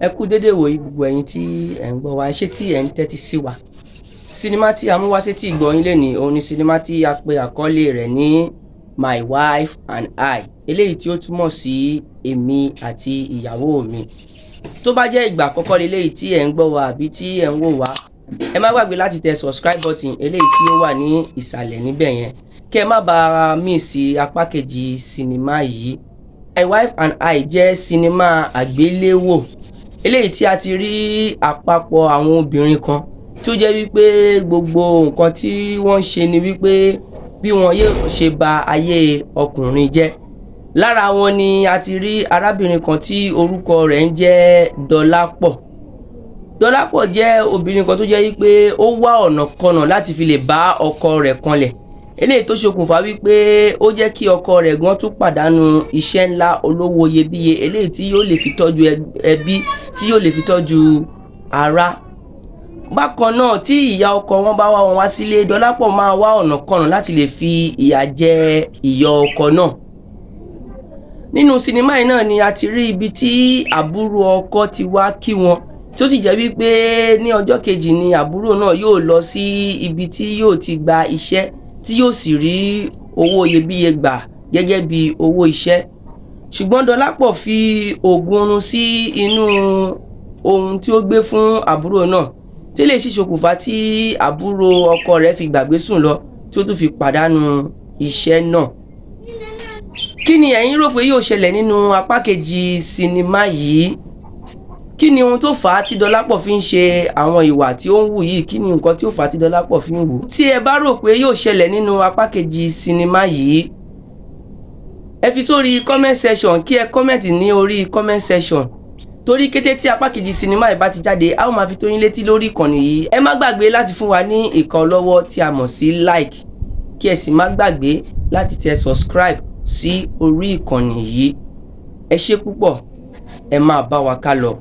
Ẹ kú dédé wòyí gbogbo ẹ̀yin tí ẹ̀ ń gbọ́ wa, ṣé tí ẹ̀ ń tẹ́tí sí wa. Sinimá tí a mú wá sétí ìgbọ́ yín lénìí, òun ni sinimá tí a pe àkọlé rẹ̀ ní My Wife and I, eléyìí tí ó túmọ̀ sí èmi àti ìyàwó mi. Tó bá jẹ́ ìgbà àkọ́kọ́ leléyìí tí ẹ̀ ń gbọ́ wa àbí tí ẹ̀ ń wò wá, ẹ má gbàgbé láti tẹ subscribe button eléyìí tí ó wà ní ìsàlẹ̀ níbẹ̀ yẹn, kí ẹ má bàa miss apá kejì sinimá yìí. My Wife and I jẹ́ sinimá àgbéléwò eléyìí tí a ti rí àpapọ̀ àwọn obìnrin kan tó jẹ́ wípé gbogbo nǹkan tí wọ́n ṣe ni wípé bí wọn yóò ṣe ba ayé ọkùnrin jẹ́. Lára wọn ni a ti rí arábìnrin kan tí orúkọ rẹ̀ ń jẹ́ Dọlápọ̀. Dọlápọ̀ jẹ́ obìnrin kan tó jẹ́ wípé ó wá ọ̀nà kọnà láti fi lè bá ọkọ rẹ̀ kanlẹ̀, eléyìí tó ṣokùnfà wípé ó jẹ́ kí ọkọ rẹ̀ gan tún pàdánù iṣẹ́ ńlá olówó iyebíye eléyìí tí yóò lè fi tọ́jú ẹbí, tí yóò lè fi tọ́jú ará. Bákan náà tí ìyá ọkọ wọn bá wá wọn wá sílé, Dọlápọ̀ máa wá ọ̀nà kọnà láti lè fi ìyà jẹ ìyá ọkọ náà. Nínú sinimá yìí náà ni a ti rí ibi tí àbúrò ọkọ ti wá kí wọn, tí ó sì jẹ́ wípé ní ọjọ́ kejì ni àbúrò náà yóò lọ sí ibi tí yóò ti gba iṣẹ́ tí yóò sì rí owó iyebíye gbà gẹ́gẹ́ bí owó iṣẹ́. Ṣùgbọ́n Dọlápọ̀ fi oògùn oorun sí inú ohun tí ó gbé fún àbúrò náà, tí lè sì ṣokùnfà tí àbúrò ọkọ rẹ̀ fi gbàgbé sùn lọ, tí ó tún fi pàdánù iṣẹ́ náà. Kí ni ẹ̀yin rò pé yóò ṣẹlẹ̀ nínú apá kejì sinimá yìí? Kí ni ohun tó fà á tí Dọlápọ̀ fi ń ṣe àwọn ìwà tí ó ń wù yìí? Kí ni nǹkan tí ó fà á tí Dọlápọ̀ fi ń wù? Tí ẹ bá rò pé yóò ṣẹlẹ̀ nínú apá kejì sinimá yìí, ẹ fi sórí comment section, kí ẹ comment ní orí comment section, torí kété tí apá kejì sinimá yìí bá ti jáde, a ó máa fi tó yín létí lórí ìkànnì yìí. Ẹ má gbàgbé láti fún wa ní ìka ọlọ́wọ́ tí a mọ̀ sí like, kí ẹ sì má gbàgbé láti tẹ subscribe sí orí ìkànnì yìí. Ẹ ṣé púpọ̀, ẹ máa bá wa ká lọ.